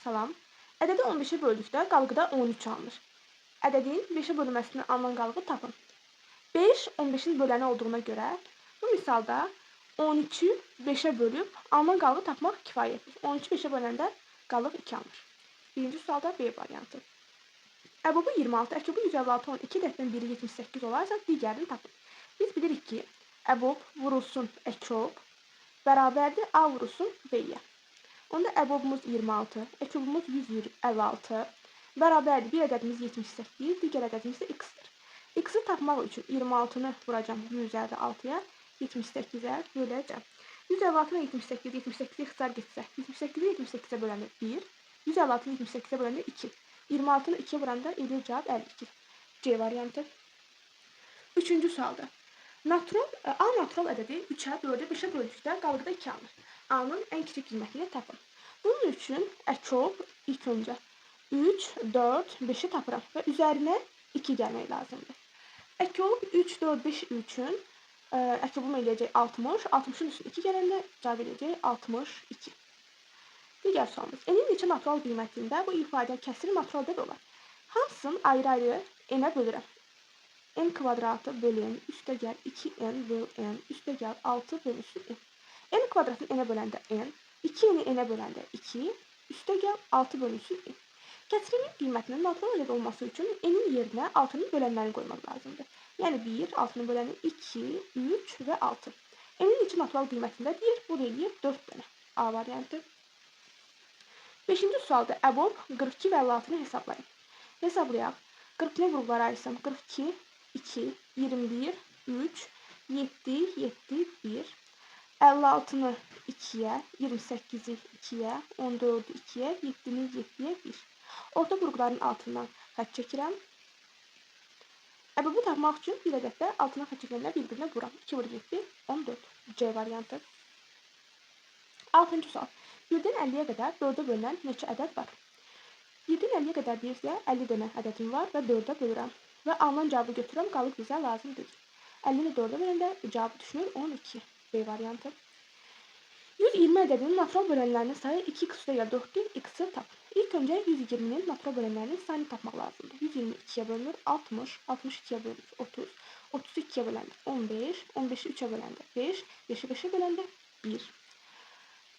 Salam. Ədədi 15-ə böldükdə qalıqda 13 alınır. Ədədin 5-ə bölünməsindən alınan qalığı tapın. 5 15-in böləni olduğuna görə bu misalda 13-ü 5-ə bölüb alınan qalığı tapmaq kifayətdir. 13-ü 5-ə böləndə qalıq 2 alınır. Birinci sualda B variantı. Əbubu 26, əkubu 156 olan 2 ədəddən biri 78 olarsa digərini tapın. Biz bilirik ki, əbub vurulsun əkub bərabərdir A vurulsun B-yə. Onda əbobumuz 26, əkubumuz 156 bərabərdir. Bir ədədimiz 78, digər ədədimiz də x-dir. X-i tapmaq üçün 26-nı vuracam 156-ya, 78-ə böləcəm. 156-nı 78, 78-i ixtisar getsə, 78-i 78-ə bölənir 1, 156-nı 78-ə bölənir 2. 26-nı 2-yə vuranda edir cavab 52. C variantı. Üçüncü sualda. A natural ədədi 3-ə, 4-ə, 5-ə böldükdə qalıqda 2 alınır. A-nın ən kiçik qiymətini tapın. Bunun üçün əkub ilk öncə 3, 4, 5-i tapıram və üzərinə 2 gəlmək lazımdır. Əkub 3, 4, 5 üçün əkubum eləyəcək 60, 60-ın üstünə 2 gələndə cavab eləyəcək 62. Digər sualımız. N-in neçə natural qiymətində bu ifadə kəsri natural ədəd olar? Hamısını ayrı-ayrı n-ə bölürəm. N kvadratı bölü n üstə gəl 2n böl n üstə gəl 6 bölünsün n. N kvadratını n-ə böləndə n, 2n-i n-ə böləndə 2, üstə gəl 6 bölünsün n. Kəsrinin qiymətinin natural ədəd olması üçün n-in yerinə 6-nın bölənlərini qoymaq lazımdır. Yəni 1, 6-nın böləni 2, 3 və 6. N-in neçə natural qiymətində deyir, bu da eləyir 4 dənə. A variantı. 5-ci sualda əbob 42 və 56-nı hesablayın. Hesablayaq. 40-nı qruplara ayırsam 42, 2, 21, 3, 7, 7, 1. 56-nı 2-yə, 28-i 2-yə, 14-ü 2-yə, 7-ni 7-yə 1. Orta qrupların altından xətt çəkirəm. Əbobu tapmaq üçün bir ədəddə altından xətt çəkiləndə bir-birinə vuram. 2 vur 7, 14. C variantı. 6-cı sual. 1-dən 50-yə qədər 4-ə bölünən neçə ədəd var? 7-dən 50-yə qədər deyirsə 50 dənə ədədim var və 4-ə bölürəm. Və alınan cavabı götürürəm, qalıq bizə lazım deyil. 50-ni 4-ə böləndə cavabı düşür 12. B variantı. 120 ədədinin natural bölənlərinin sayı 2x üstə gəl 4-dür, x-i tap. İlk öncə 120-nin natural bölənlərinin sayını tapmaq lazımdır. 120 2-yə bölünür 60, 60 2-yə bölünür 30, 30-u 2-yə böləndə 15, 15-i 3-ə böləndə 5, 5-i 5-ə böləndə 1.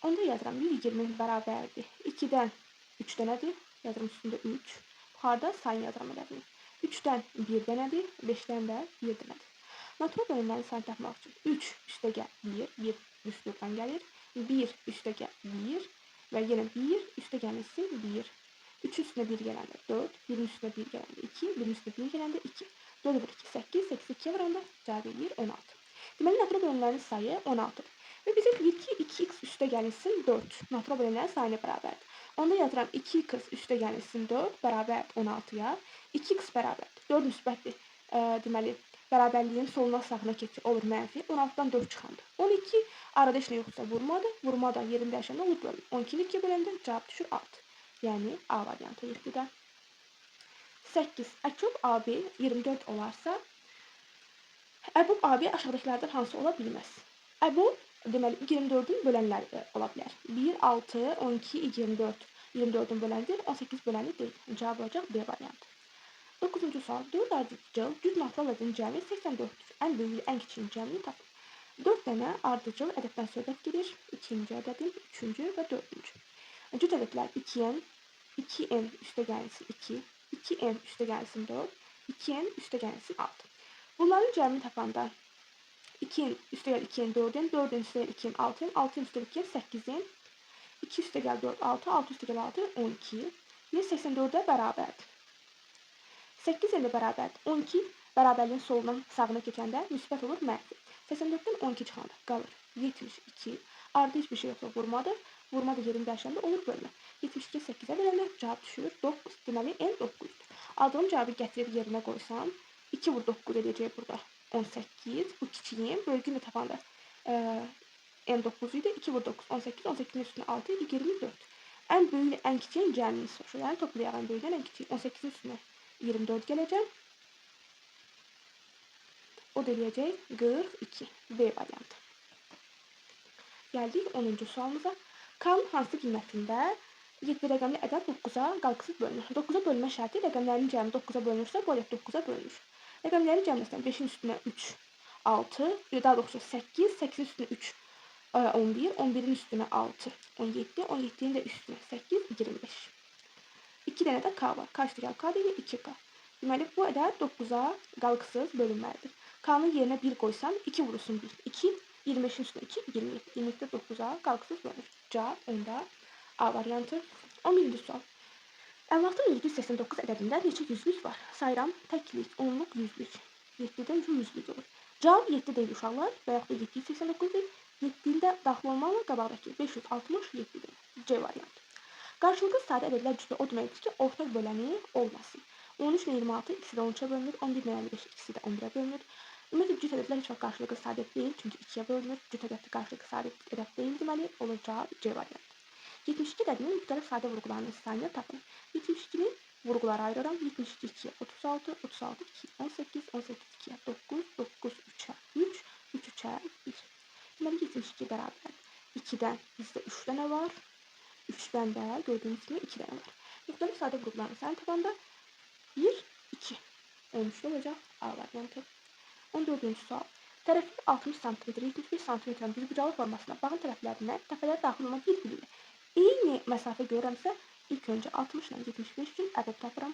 Onda yazıram 120 bərabərdir. 2-dən 3 dənədir, yazıram üstündə 3. Yuxarıda sayını yazıram ədədini. 3-dən 1 dənədir, 5-dən də 1 dənədir. Natural bölənlərin sayını tapmaq üçün 3 üstə gəl 1, 1 üstündən gəlir. 1 üstə gəl 1 və yenə 1 üstə gəlməsi 1. 3 üstünə 1 gələndə 4, 1-in üstünə 1 gələndə 2, 1-in üstünə 1 gələndə 2. 4 vur 2, 8, 8 2-yə vuranda cavab eləyir 16. Deməli, natural bölənlərin sayı 16-dır. Və bizə deyir ki, 2x üstə gəlsin 4 natural bölənlərin sayına bərabərdir. Onda yazıram 2x üstə gəlsin 4 bərabər 16-ya. 2x bərabərdir. 4 müsbətdir. Deməli, bərabərliyin soluna sağına keçir, olur mənfi. 16-dan 4 çıxandır. 12 arada heç nə yoxsa vurmadır. Vurma da yerin dəyişəndə olur bölünür. 12-ni 2-yə böləndə cavab düşür 6. Yəni A variantı 7-də. 8. Əkub AB 24 olarsa, əbub AB aşağıdakilərdən hansı ola bilməz? Əbub, deməli, 24-ün bölənləri ola bilər. 1, 6, 12, 24. 24-ün böləndir, 18 böləni deyil. Cavab olacaq B variantı. 9-cu sual. 4 ardıcıl düz natural ədədin cəmi 84-dür. Ən böyük, ən kiçik cəmini tapın. 4 dənə ardıcıl ədəddən söhbət gedir. 2-ci ədədin, 3-cü və 4-cü. Cüt ədədlər 2n, 2n üstə gəlsin 2, 2n üstə gəlsin 4, 2n üstə gəlsin 6. Bunların cəmini tapanda 2n üstə gəl 2n 4n, 4n üstə gəl 2n 6n, 6n üstə gəl 8n, 2 üstə gəl 4 6, 6 üstə gəl 6 12. 84-ə bərabərdir. 8 ilə bərabərdir. 12 bərabərliyin solundan sağına keçəndə müsbət olur mənfi. 84-dən 12 çıxanda qalır 72. Arada heç bir şey yoxsa vurmadır. Vurma da yerin dəyişəndə olur bölmə. 72 8-ə böləndə cavab düşür 9. Deməli n 9-dur. Aldığım cavabı gətirib yerinə qoysam 2 vur 9 edəcək burada 18. Bu kiçiyim. Böyükünü də tapanda n 9 idi. 2 vur 9 18. 18-in üstünə 6 idi 24. Ən böyük ən kiçiyin cəmini soruşur. Yəni toplayaq ən böyükdən ən kiçik. 18-in üstünə 24 gələcək. O da eləyəcək 42. B variantı. Gəldik 10-cu sualımıza. K-nın hansı qiymətində 7 rəqəmli ədəd 9-a qalqısız bölünür. 9-a bölünmə şərti rəqəmlərin cəmi 9-a bölünürsə, bu ədəd 9-a bölünür. Rəqəmlərin cəmləsəm 5-in üstünə 3, 6, daha doğrusu 8, 8-in üstünə 3, 11, 11-in üstünə 6, 17, 17-nin də üstünə 8, 25. 2 dənə də k var. K üstəgəl k deyil, 2k. Deməli, bu ədəd 9-a qalqısız bölünməlidir. K-nın yerinə 1 qoysam, 2 vurulsun 1. 2, 25-in üstünə 2, 27. 27 də 9-a qalqısız bölünür. Cavab onda A variantı. 11-ci sual. Əmlakda 789 ədədində neçə yüzlük var? Sayıram, təklik, onluq, yüzlük. 7-də yüzlük olur. Cavab 7 deyil uşaqlar və yaxud da 789 deyil. 7-də daxil olmalı qabaqdakı 567-dir. C variantı. Qarşılıqlı sadə ədədlər cütü o deməkdir ki, ortaq böləni olmasın. 13 ilə 26 ikisi də 13-ə bölünür, 11 ilə 55 ikisi də 11-ə bölünür. Ümumiyyətlə cüt ədədlər heç vaxt qarşılıqlı sadə deyil, çünki 2-yə bölünür. Cüt ədəd qarşılıqlı sadə ədəd deyil deməli, olur cavab C variantı. 72 ədədinin müxtəlif sadə vurğularının sayını tapın. 72-ni vurğulara ayırıram. 72 2-yə 36, 36 2, 18, 18 2-yə 9, 9 3-ə 3, 3 3-ə 1. Deməli 72 bərabər 2-dən bizdə 3 dənə var. 3-dən də gördüyünüz kimi 2 dənə var. Müxtəlif sadə vurğularının sayını tapanda 1, 2. 13 olacaq A variantı. 14-cü sual. Tərəfli 60 cm, 75 cm bir bucağı formasına bağın tərəflərindən təpələr daxil olan bir-biri ilə eyni məsafə görürəmsə, ilk öncə 60 ilə 75 üçün ədəd tapıram.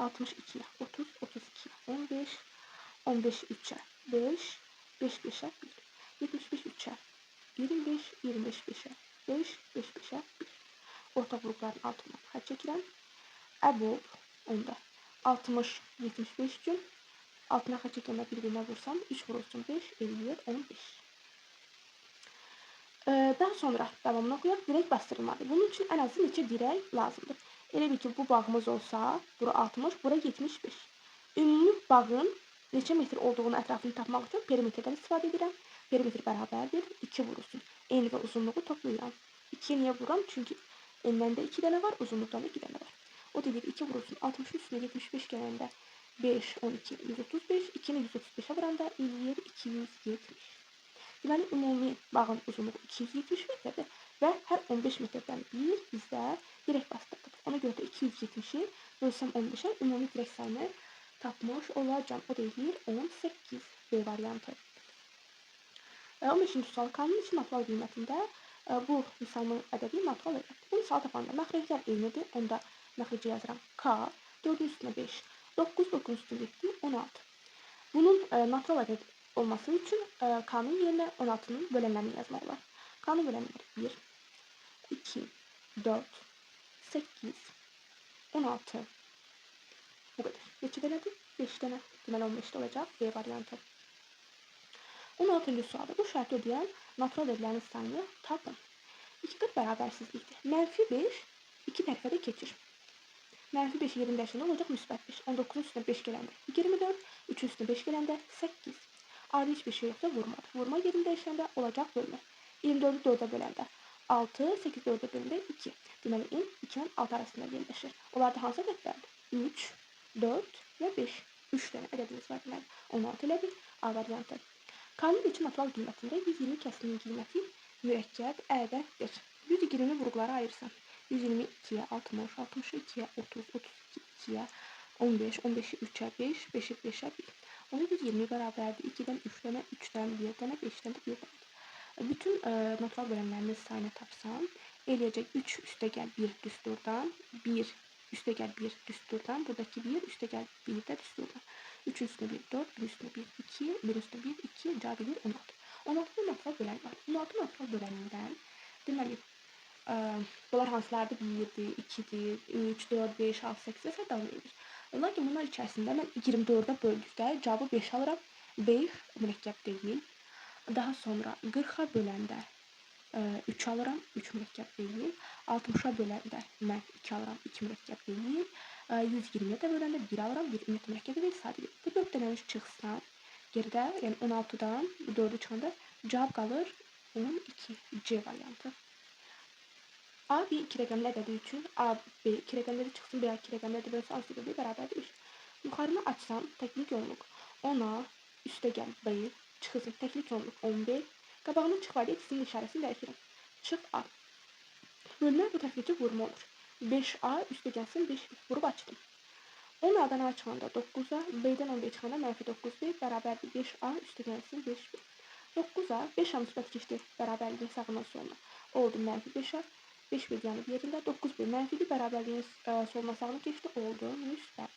62-yə 30, 32-yə 15, 15 3-ə 5, 5 5-ə 1, 75 3-ə 25, 25 5-ə 5, 5 5-ə 1. Orta vurğuların altından xətt çəkirəm. Əbob onda 60, 75 üçün altına xətt çəkəndə bir-birinə vursam, 3 vurulsun 5, 57, 15. Daha sonra davamını oxuyaq. Dirək bastırılmalıdır. Bunun üçün ən azı neçə dirək lazımdır? Elə bil ki, bu bağımız olsa, bura 60, bura 75. Ümumi bağın neçə metr olduğunu ətrafını tapmaq üçün perimetrdən istifadə edirəm. Perimetr bərabərdir 2 vurulsun. Eni və uzunluğu toplayıram. 2-yə niyə vururam? Çünki enindən də 2 dənə var, uzunluqdan da 2 dənə var. O dedik 2 vurulsun 60-ın üstünə 75 gələndə 5, 12, 135, 2-ni 135-ə vuranda 57, 270. Deməli, ümumi bağın uzunluğu 270 metrdir və hər 15 metrdən bir bizdə dirək bastırdır. Ona görə də 270-i bölsəm 15-ə ümumi dirək sayını tapmış olacam. O deyil 18 B variantı. 15-ci sual. Kanun için natural qiymətində bu misalın ədədi natural ədəd. Bu misal tapanda məxrəclər eynidir. Onda məxrəcə yazıram K, 4-ün üstünə 5, 9, 9-un üstünə 7, 16. Bunun natural ədəd olması üçün K'nın yerinə 16'nın bölənlərini yazmaq olar. K'nın bölənləri 1, 2, 4, 8, 16. Bu qədər. Neçə dənədir? 5 dənə. Deməli 15 olacaq B variantı. 16-cı sualda bu şərti ödəyən natural ədədlərin sayını tapın. 2 qat bərabərsizlikdir. Mənfi 5 2 tərəfə də keçir. Mənfi 5 yerin dəyişəndə olacaq müsbət 5. 19-un üstünə 5 gələndə 24, 3-ün üstünə 5 gələndə 8. Ayrı heç bir şey yoxsa vurmadır. Vurma yerin dəyişəndə olacaq bölmə. 24-ü 4-ə böləndə 6, 8 4-ə böləndə 2. Deməli, 2-nin 6 arasında yerləşir. Onlarda hansı ədədlərdir? 3, 4 və 5. 3 dənə ədədimiz var. Deməli, 16 elədir. A variantı. K'nın üçün natural qiymətində 120 kəsrinin qiyməti mürəkkəb ədəddir. 120-ni vurğulara ayırsan. 122-yə 60, 62-yə 30, 32-yə 15, 15-i 3-ə 5, 5-i 5-ə 1. Ona 120 bərabərdir. 2-dən 3 dənə, 3-dən 1 dənə, 5-dən də 1 dənə. Bütün natural bölənlərinin sayını tapsam, eləyəcək 3 üstəgəl 1 düsturdan, 1 üstəgəl 1 düsturdan, buradakı 1 üstəgəl 1 də düsturdan. 3 üstünə 1 4, 1 üstünə 1 2, 1 üstünə 1 2, cavab edir 16. 16 natural bölən var. 16 natural bölənindən deməli bunlar hansılardır? 1-dir, 2-dir, 3, 4, 5, 6, 8 və s. davam edir. Lakin bunlar içərisində mən 24-ə böldükdə cavabı 5 alıram. 5 mürəkkəb deyil. Daha sonra 40-a böləndə 3 alıram. 3 mürəkkəb deyil. 60-a böləndə mən 2 alıram. 2 mürəkkəb deyil. 120-yə də böləndə 1 alıram. 1 ümumiyyətlə mürəkkəb deyil, sadə deyil. Bu 4 dənənin çıxsa, geridə, yəni 16-dan 4-ü çıxanda cavab qalır 12. C variantı. A, B 2 rəqəmli ədədi üçün A, B 2 rəqəmləri çıxsın, B 2 rəqəmləri bölsə A, B bərabərdir 3. Yuxarını açsam, təklik yoğunluq 10-a üstəgəl B, çıxılsın təklik yoğunluq 10B. Qabağını çıx var deyə ikisinin işarəsini dəyişirəm. Çıx A. Bölünən bu tərəfdəki vurma olur. 5A üstə gəlsin 5 vurub açdım. 10A'dan A çıxanda 9A, B'dən 11 çıxanda -9B bərabərdir 5A üstə gəlsin 5B. 9A 5A müsbət keçdi bərabərliyin sağından soluna. Oldu -5A. 5B yanıb yerində. 9B mənfili bərabərliyin soluna sağına keçdi. Oldu müsbət.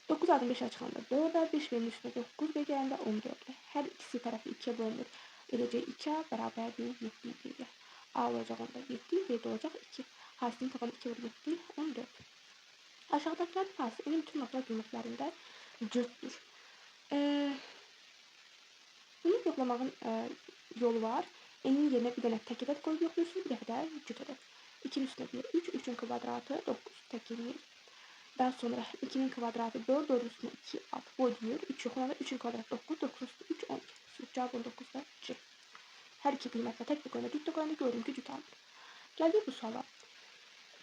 9A'dan 5A çıxanda 4A, 5B'nin üstünə 9B gələndə 14B. Hər ikisi tərəfi 2'ye bölünür. Eləcək 2A bərabərdir 7B. A olacaq onda 7, B'də olacaq 2. Hasilini tapan 2 vurdu 7, 14. Aşağıdakilerin hasilinin bütün noktalar cümlüklərində cüzdür. Bunu yoxlamağın yolu var. N'in yerine bir dənə tək ədəd qoyub yoxlayırsınız, bir dəfə də cüt ədəd. 2'nin üstünə 1, 3, 3'ün kvadratı 9, tək eləyir. Daha sonra 2'nin kvadratı 4, 4'ün üstünə 2, 6, bu ödəyir. 3 yoxlananda 3'ün kvadratı 9, 9'ün üstünə 3, 12. Sırf cavab 19'da C. Hər iki qiymətlə tək bir qoyunda, cüt də qoyunda gördüm ki, cüt alır. Gəldik bu suala.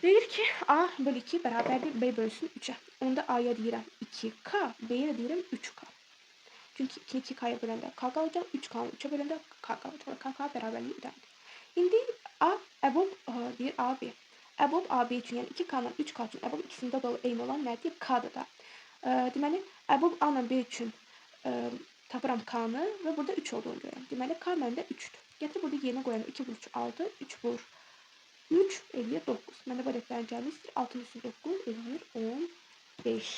Deyir ki, A bölü 2 bərabərdir B bölsün 3'ə. Onda A'ya deyirəm 2K, B'yə də deyirəm 3K. Çünki 2'ni 2K'ya böləndə K qalacaq, 3K'nı 3'ə böləndə K qalacaq. KK bərabərliyi ödəndir. İndi A, əbob deyir AB. Əbob AB üçün, yəni 2K'nın 3K üçün əbob ikisində də eyni olan nədir? K'dır da. Deməli, əbob A ilə B üçün tapıram K'nı və burada 3 olduğunu görürəm. Deməli, K məndə 3'dür. Gətir burada yerinə qoyalım. 2 vur 3, 6, 3 vur 3 eləyir 9. Məndə bu ədədlərin cəmi 6'nın üstü 9 eləyir 15.